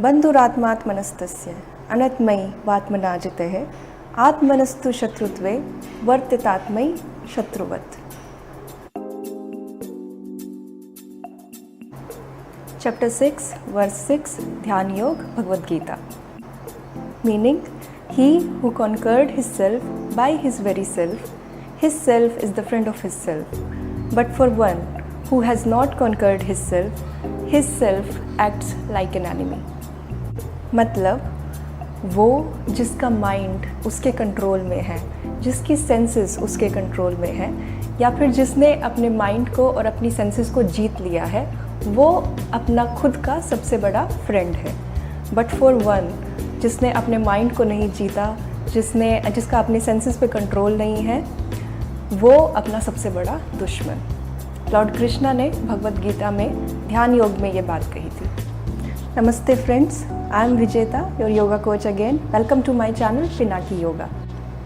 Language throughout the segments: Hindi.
बन्धुरात्मात्मनस्तस्य अनतमयि वात्मनाजितः आत्मनस्तु शत्रुत्वे वर्तितात्मयि शत्रुवत्। Chapter 6 verse 6 ध्यान योग Bhagavad Gita. Meaning, he who conquered his self by his very self, his self is the friend of his self. But for one who has not conquered his self acts like an enemy. मतलब वो जिसका माइंड उसके कंट्रोल में है, जिसकी सेंसेस उसके कंट्रोल में है, या फिर जिसने अपने माइंड को और अपनी सेंसेस को जीत लिया है, वो अपना खुद का सबसे बड़ा फ्रेंड है। बट फॉर वन जिसने अपने माइंड को नहीं जीता, जिसका अपने सेंसेस पे कंट्रोल नहीं है, वो अपना सबसे बड़ा दुश्मन। लॉर्ड कृष्णा ने भगवद गीता में ध्यान योग में ये बात कही थी। नमस्ते friends, I am Vijeta, your yoga coach again. Welcome to my channel Pinaki yoga.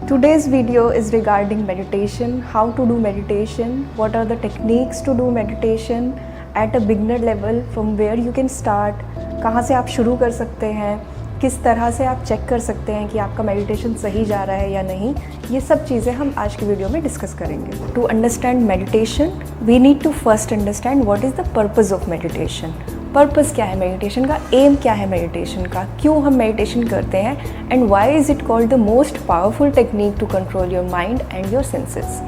Today's video is regarding meditation, how to do meditation, what are the techniques to do meditation at a beginner level, from where you can start, कहाँ से आप शुरू कर सकते हैं, किस तरह से आप चेक कर सकते हैं कि आपका मेडिटेशन सही जा रहा है या नहीं। ये सब चीज़ें हम आज की वीडियो में डिस्कस करेंगे। To understand meditation we need to first understand what is the purpose of meditation. Purpose क्या है मेडिटेशन का, एम क्या है मेडिटेशन का, क्यों हम मेडिटेशन करते हैं, and why is it called the most powerful technique to control your mind and your senses.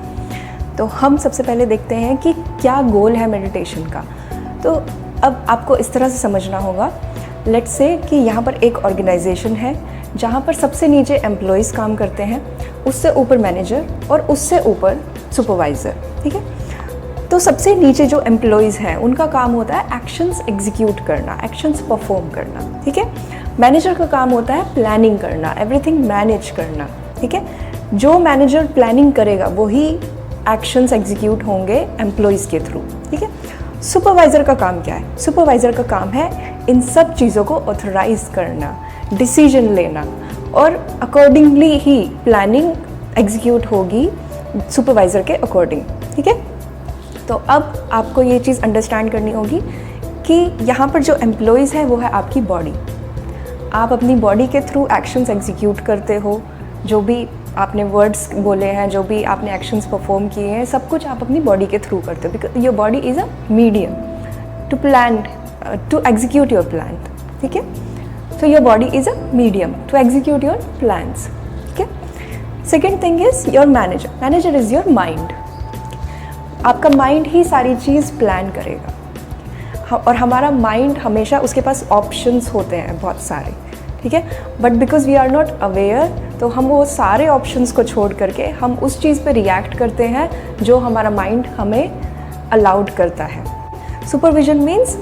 तो हम सबसे पहले देखते हैं कि क्या गोल है मेडिटेशन का। तो अब आपको इस तरह से समझना होगा, लेट्स से कि यहाँ पर एक ऑर्गेनाइजेशन है जहाँ पर सबसे नीचे एम्प्लॉयज़ काम करते हैं, उससे ऊपर मैनेजर और उससे ऊपर सुपरवाइज़र। ठीक है, तो सबसे नीचे जो एम्प्लॉयज़ हैं उनका काम होता है एक्शंस एग्जीक्यूट करना, एक्शंस परफॉर्म करना। ठीक है, मैनेजर का काम होता है प्लानिंग करना, एवरीथिंग मैनेज करना। ठीक है, जो मैनेजर प्लानिंग करेगा वही एक्शंस एग्जीक्यूट होंगे एम्प्लॉयज़ के थ्रू। ठीक है, सुपरवाइज़र का काम क्या है? सुपरवाइज़र का काम है इन सब चीज़ों को ऑथराइज करना, डिसीजन लेना, और अकॉर्डिंगली ही प्लानिंग एग्जीक्यूट होगी सुपरवाइज़र के अकॉर्डिंग। ठीक है, तो अब आपको ये चीज़ अंडरस्टैंड करनी होगी कि यहाँ पर जो एम्प्लॉयज़ है वो है आपकी बॉडी। आप अपनी बॉडी के थ्रू एक्शंस एग्जीक्यूट करते हो, जो भी आपने वर्ड्स बोले हैं, जो भी आपने एक्शंस परफॉर्म किए हैं, सब कुछ आप अपनी बॉडी के थ्रू करते हो, because your body is a medium to plan, to execute your plan. ठीक है, so your body is a medium to execute your plans. ठीक है, second thing is your manager. Manager is your mind. आपका माइंड ही सारी चीज़ प्लान करेगा, और हमारा माइंड हमेशा, उसके पास ऑप्शंस होते हैं बहुत सारे। ठीक है, but because we are not aware, तो हम वो सारे ऑप्शंस को छोड़ करके हम उस चीज़ पे रिएक्ट करते हैं जो हमारा माइंड हमें अलाउड करता है। सुपरविजन मीन्स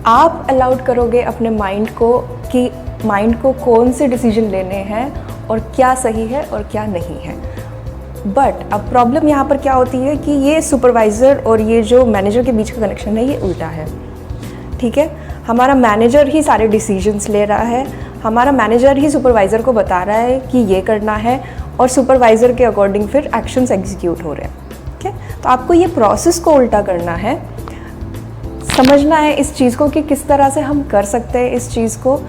आप अलाउड करोगे अपने माइंड को कि माइंड को कौन से डिसीजन लेने हैं और क्या सही है और क्या नहीं है। बट अब प्रॉब्लम यहाँ पर क्या होती है कि ये सुपरवाइज़र और ये जो मैनेजर के बीच का कनेक्शन है, ये उल्टा है। ठीक है, हमारा मैनेजर ही सारे डिसीजंस ले रहा है, हमारा मैनेजर ही सुपरवाइज़र को बता रहा है कि ये करना है, और सुपरवाइज़र के अकॉर्डिंग फिर एक्शंस एग्जीक्यूट हो रहे हैं। ठीक है, तो आपको ये प्रोसेस को उल्टा करना है, समझना है इस चीज़ को कि किस तरह से हम कर सकते हैं इस चीज़ को,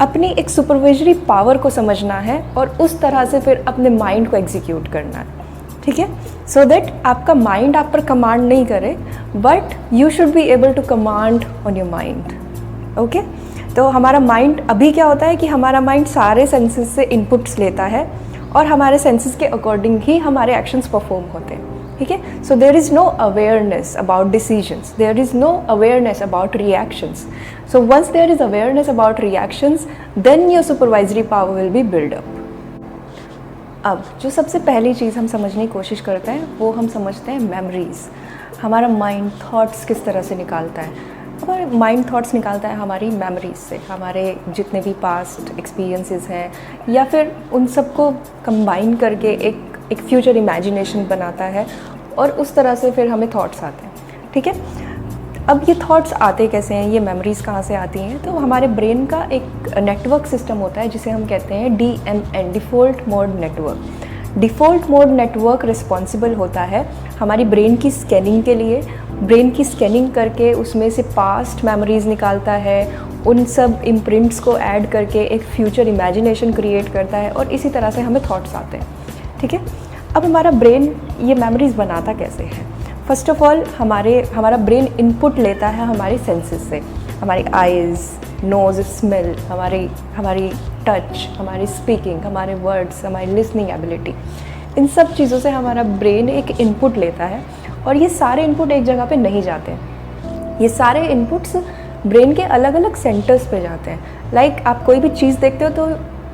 अपनी एक सुपरवाइजरी पावर को समझना है, और उस तरह से फिर अपने माइंड को एग्जीक्यूट करना है। ठीक है, सो दैट आपका माइंड आप पर कमांड नहीं करे, but you should be able to command on your mind. Okay, तो हमारा माइंड अभी क्या होता है कि हमारा माइंड सारे सेंसेस से इनपुट्स लेता है, और हमारे सेंसेस के अकॉर्डिंग ही हमारे एक्शंस परफॉर्म होते हैं। ठीक है, so there is no awareness about decisions, there is no awareness about reactions. So once there is awareness about reactions, then your supervisory power will be build up. अब जो सबसे पहली चीज़ हम समझने की कोशिश करते हैं वो हम समझते हैं मेमोरीज़। हमारा माइंड थॉट्स किस तरह से निकालता है? हमारे माइंड थॉट्स निकालता है हमारी मेमोरीज से, हमारे जितने भी पास्ट एक्सपीरियंसेस हैं, या फिर उन सबको कंबाइन करके एक फ्यूचर इमेजिनेशन बनाता है, और उस तरह से फिर हमें थॉट्स आते हैं। ठीक है, अब ये थॉट्स आते कैसे हैं, ये मेमोरीज़ कहाँ से आती हैं? तो हमारे ब्रेन का एक नेटवर्क सिस्टम होता है जिसे हम कहते हैं DMN, default mode network. Default mode network responsible होता है हमारी ब्रेन की स्कैनिंग के लिए, ब्रेन की स्कैनिंग करके उसमें से पास्ट मेमोरीज़ निकालता है, उन सब इम्प्रिंट्स को ऐड करके एक फ्यूचर इमेजिनेशन क्रिएट करता है और इसी तरह से हमें थॉट्स आते हैं। ठीक है, अब हमारा ब्रेन ये मेमोरीज़ बनाता कैसे है? फर्स्ट ऑफ ऑल हमारा ब्रेन इनपुट लेता है हमारी सेंसेस से, हमारी आइज़, नोज़, स्मेल, हमारी टच, हमारी स्पीकिंग, हमारे वर्ड्स, हमारी लिसनिंग एबिलिटी, इन सब चीज़ों से हमारा ब्रेन एक इनपुट लेता है और ये सारे इनपुट एक जगह पे नहीं जाते हैं। ये सारे इनपुट्स ब्रेन के अलग अलग सेंटर्स पे जाते हैं। लाइक आप कोई भी चीज़ देखते हो तो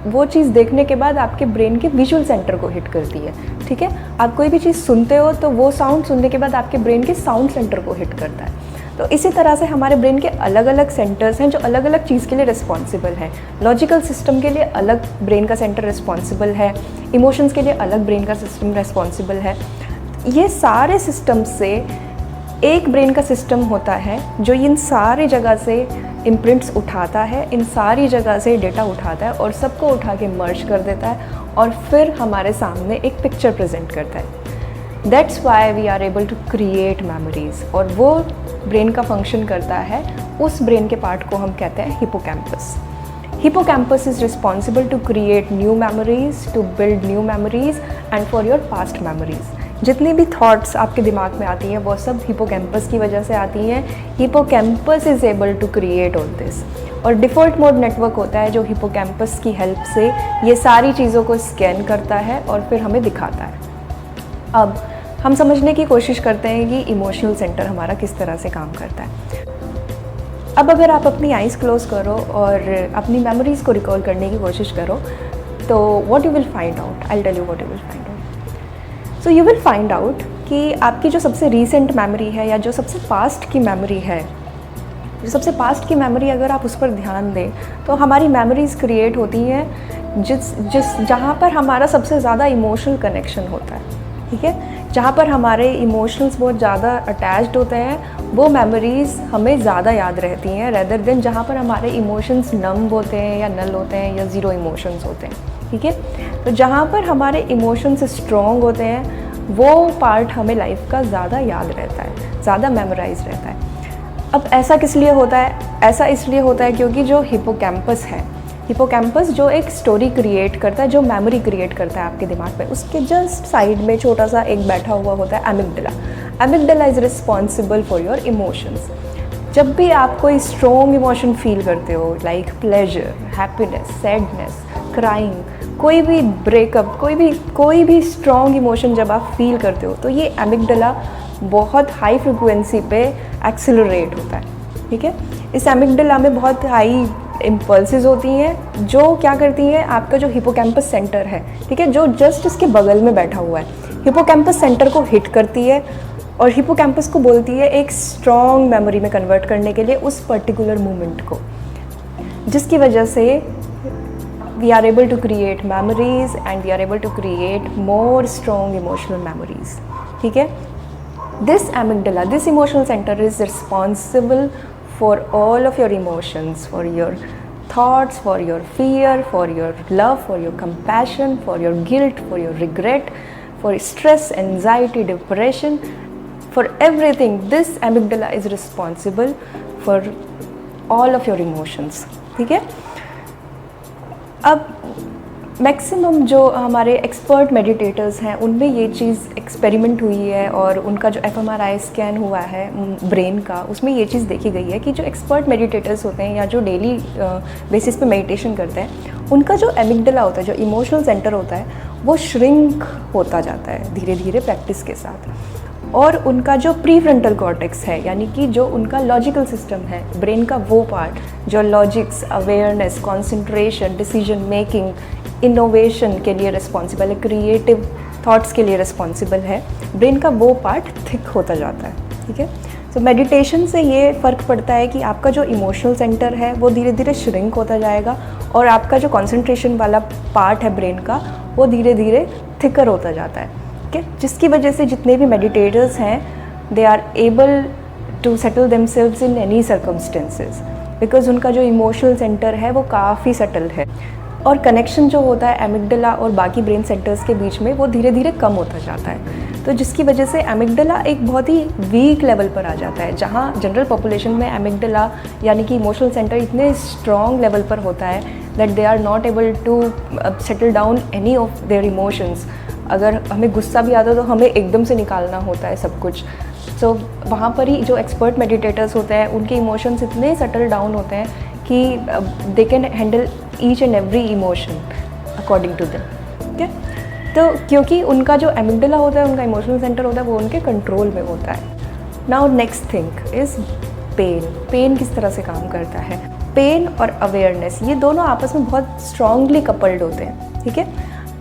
वो चीज़ देखने के बाद आपके ब्रेन के विजुअल सेंटर को हिट करती है। ठीक है, आप कोई भी चीज़ सुनते हो तो वो साउंड सुनने के बाद आपके ब्रेन के साउंड सेंटर को हिट करता है। तो इसी तरह से हमारे ब्रेन के अलग अलग सेंटर्स हैं जो अलग अलग चीज़ के लिए रिस्पॉन्सिबल हैं। लॉजिकल सिस्टम के लिए अलग ब्रेन का सेंटर रिस्पॉन्सिबल है, इमोशंस के लिए अलग ब्रेन का सिस्टम रिस्पॉन्सिबल है। ये सारे सिस्टम से एक ब्रेन का सिस्टम होता है जो इन सारी जगह से इम्प्रिंट्स उठाता है, इन सारी जगह से डेटा उठाता है और सबको उठा के मर्ज कर देता है और फिर हमारे सामने एक पिक्चर प्रेजेंट करता है। That's why we are able to create memories. और वो ब्रेन का फंक्शन करता है, उस ब्रेन के पार्ट को हम कहते हैं hippocampus. Hippocampus is responsible to create new memories, to build new memories and for your past memories. जितनी भी थॉट्स आपके दिमाग में आती हैं वो सब हिपोकैम्पस की वजह से आती हैं। Hippocampus is able to create all this. और डिफ़ॉल्ट मोड नेटवर्क होता है जो हिपोकैम्पस की हेल्प से ये सारी चीज़ों को स्कैन करता है और फिर हमें दिखाता है। अब हम समझने की कोशिश करते हैं कि इमोशनल सेंटर हमारा किस तरह से काम करता है। अब अगर आप अपनी आइज़ क्लोज करो और अपनी मेमोरीज़ को रिकॉल करने की कोशिश करो तो what you will find out, I will tell you what you will find out. So you will find out कि आपकी जो सबसे रीसेंट मेमोरी है या जो सबसे पास्ट की मेमोरी है, जो सबसे पास्ट की मेमोरी अगर आप उस पर ध्यान दें तो हमारी मेमोरीज़ क्रिएट होती हैं जहाँ पर हमारा सबसे ज़्यादा इमोशनल कनेक्शन होता है। ठीक है, जहाँ पर हमारे इमोशंस बहुत ज़्यादा अटैच्ड होते हैं वो मेमोरीज़ हमें ज़्यादा याद रहती हैं रेदर देन जहाँ पर हमारे इमोशंस नम होते हैं या नल होते हैं या ज़ीरो इमोशंस होते हैं। ठीक है, तो जहाँ पर हमारे इमोशंस स्ट्रॉन्ग होते हैं वो पार्ट हमें लाइफ का ज़्यादा याद रहता है, ज़्यादा मेमोराइज रहता है। अब ऐसा किस लिए होता है? ऐसा इसलिए होता है क्योंकि जो हिपोकैम्पस है, हिपोकैम्पस जो एक स्टोरी क्रिएट करता है, जो मेमोरी क्रिएट करता है आपके दिमाग में, उसके जस्ट साइड में छोटा सा एक बैठा हुआ होता है amygdala. Amygdala is responsible for your emotions. जब भी आप कोई स्ट्रॉन्ग इमोशन फील करते हो like pleasure, happiness, sadness, crying, कोई भी ब्रेकअप, कोई भी स्ट्रॉन्ग इमोशन जब आप फील करते हो तो ये एमिगडाला बहुत हाई फ्रिक्वेंसी पे एक्सेलरेट होता है। ठीक है, इस एमिगडाला में बहुत हाई इम्पल्सेस होती हैं जो क्या करती हैं, आपका जो हिपोकैम्पस सेंटर है, ठीक है, जो जस्ट इसके बगल में बैठा हुआ है, हिपोकैम्पस सेंटर को हिट करती है और हिपोकैम्पस को बोलती है एक स्ट्रॉन्ग मेमोरी में कन्वर्ट करने के लिए उस पर्टिकुलर मोमेंट को, जिसकी वजह से we are able to create memories and we are able to create more strong emotional memories. ठीक है, this amygdala, this emotional center is responsible for all of your emotions, for your thoughts, for your fear, for your love, for your compassion, for your guilt, for your regret, for stress, anxiety, depression, for everything. This amygdala is responsible for all of your emotions. ठीक है, अब मैक्सिमम जो हमारे एक्सपर्ट मेडिटेटर्स हैं उनमें ये चीज़ एक्सपेरिमेंट हुई है और उनका जो fMRI स्कैन हुआ है ब्रेन का, उसमें ये चीज़ देखी गई है कि जो एक्सपर्ट मेडिटेटर्स होते हैं या जो डेली बेसिस पे मेडिटेशन करते हैं उनका जो एमिगडाला होता है, जो इमोशनल सेंटर होता है, वो श्रिंक होता जाता है धीरे धीरे प्रैक्टिस के साथ। और उनका जो प्रीफ्रंटल कॉर्टेक्स है, यानी कि जो उनका लॉजिकल सिस्टम है ब्रेन का, वो पार्ट जो logics, awareness, concentration, decision making, innovation के लिए रिस्पॉन्सिबल है, क्रिएटिव थॉट्स के लिए रिस्पॉन्सिबल है, ब्रेन का वो पार्ट थिक होता जाता है। ठीक है, तो मेडिटेशन से ये फ़र्क पड़ता है कि आपका जो इमोशनल सेंटर है वो धीरे धीरे श्रिंक होता जाएगा और आपका जो कॉन्सेंट्रेशन वाला पार्ट है ब्रेन का वो धीरे धीरे थिकर होता जाता है। ठीक है, जिसकी वजह से जितने भी मेडिटेटर्स हैं they are able to settle themselves in any circumstances, because उनका जो इमोशनल सेंटर है वो काफ़ी सटल है। और कनेक्शन जो होता है एमिगडाला और बाकी ब्रेन सेंटर्स के बीच में वो धीरे धीरे कम होता जाता है। तो जिसकी वजह से एमिगडाला एक बहुत ही वीक लेवल पर आ जाता है, जहाँ जनरल पॉपुलेशन में एमिगडाला यानी कि इमोशनल सेंटर इतने स्ट्रॉन्ग लेवल पर होता है that they are not able to settle down any of their emotions. अगर हमें गुस्सा भी आता है तो हमें एकदम से निकालना होता है सब कुछ। सो वहाँ पर ही जो एक्सपर्ट मेडिटेटर्स होते हैं उनके इमोशंस इतने सेटल डाउन होते हैं कि they can handle each and every emotion according to them. ठीक है, तो क्योंकि उनका जो एमिगडाला होता है, उनका इमोशनल सेंटर होता है, वो उनके कंट्रोल में होता है। Now next thing is pain. Pain किस तरह से काम करता है? पेन और अवेयरनेस ये दोनों आपस में बहुत स्ट्रांगली कपल्ड होते हैं। ठीक है,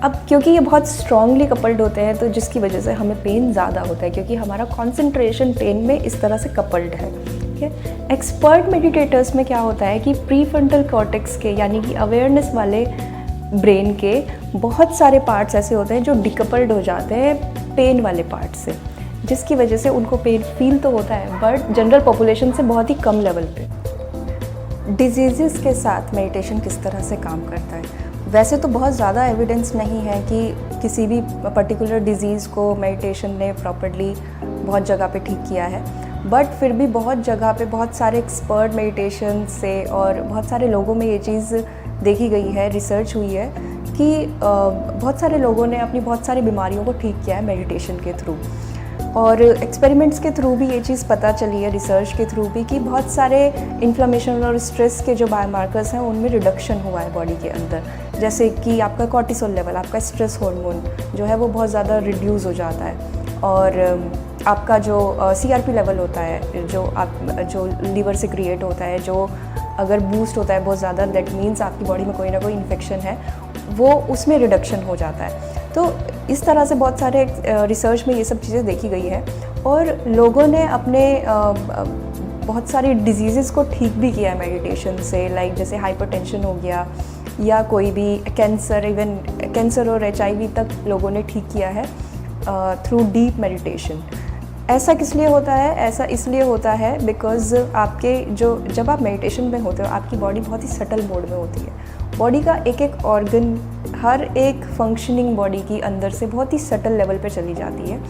अब क्योंकि ये बहुत स्ट्रांगली कपल्ड होते हैं तो जिसकी वजह से हमें पेन ज़्यादा होता है, क्योंकि हमारा कॉन्सेंट्रेशन पेन में इस तरह से कपल्ड है। ठीक है, एक्सपर्ट मेडिटेटर्स में क्या होता है कि प्रीफ्रंटल कॉर्टेक्स के यानी कि अवेयरनेस वाले ब्रेन के बहुत सारे पार्ट्स ऐसे होते हैं जो डिकपल्ड हो जाते हैं पेन वाले पार्ट से, जिसकी वजह से उनको पेन फील तो होता है बट जनरल पॉपुलेशन से बहुत ही कम लेवल पे। डिजीज़ के साथ मेडिटेशन किस तरह से काम करता है? वैसे तो बहुत ज़्यादा एविडेंस नहीं है कि किसी भी पर्टिकुलर डिज़ीज़ को मेडिटेशन ने प्रॉपर्ली बहुत जगह पे ठीक किया है, बट फिर भी बहुत जगह पे बहुत सारे एक्सपर्ट मेडिटेशन से और बहुत सारे लोगों में ये चीज़ देखी गई है, रिसर्च हुई है कि बहुत सारे लोगों ने अपनी बहुत सारी बीमारियों को ठीक किया है मेडिटेशन के थ्रू। और एक्सपेरिमेंट्स के थ्रू भी ये चीज़ पता चली है, रिसर्च के थ्रू भी, कि बहुत सारे इन्फ्लेमेशन और स्ट्रेस के जो बायोमार्कर्स हैं उनमें रिडक्शन हुआ है बॉडी के अंदर। जैसे कि आपका कॉर्टिसोल लेवल, आपका स्ट्रेस हार्मोन जो है वो बहुत ज़्यादा रिड्यूस हो जाता है, और आपका जो CRP लेवल होता है जो लीवर से क्रिएट होता है, जो अगर बूस्ट होता है बहुत ज़्यादा, दैट मीन्स आपकी बॉडी में कोई ना कोई इन्फेक्शन है, वो उसमें रिडक्शन हो जाता है। तो इस तरह से बहुत सारे रिसर्च में ये सब चीज़ें देखी गई है, और लोगों ने अपने बहुत सारी डिजीज़ को ठीक भी किया है मेडिटेशन से, लाइक जैसे हाइपरटेंशन हो गया या कोई भी कैंसर, इवन कैंसर और HIV तक लोगों ने ठीक किया है थ्रू डीप मेडिटेशन। ऐसा किस लिए होता है? ऐसा इसलिए होता है बिकॉज़ आपके जब आप मेडिटेशन में होते हो आपकी बॉडी बहुत ही सटल मोड में होती है। बॉडी का एक एक ऑर्गन, हर एक फंक्शनिंग बॉडी की अंदर से बहुत ही सटल लेवल पर चली जाती है,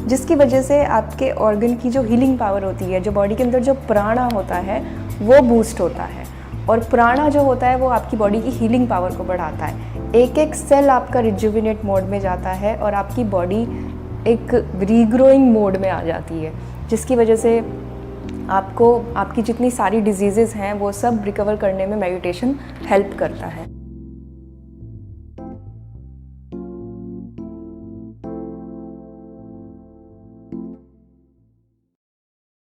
जिसकी वजह से आपके ऑर्गन की जो हीलिंग पावर होती है, जो बॉडी के अंदर जो प्राणा होता है वो बूस्ट होता है, और प्राणा जो होता है वो आपकी बॉडी की हीलिंग पावर को बढ़ाता है। एक एक सेल आपका रिजुविनेट मोड में जाता है और आपकी बॉडी एक रीग्रोइंग मोड में आ जाती है, जिसकी वजह से आपको आपकी जितनी सारी डिजीज़ेज़ हैं वो सब रिकवर करने में मेडिटेशन हेल्प करता है।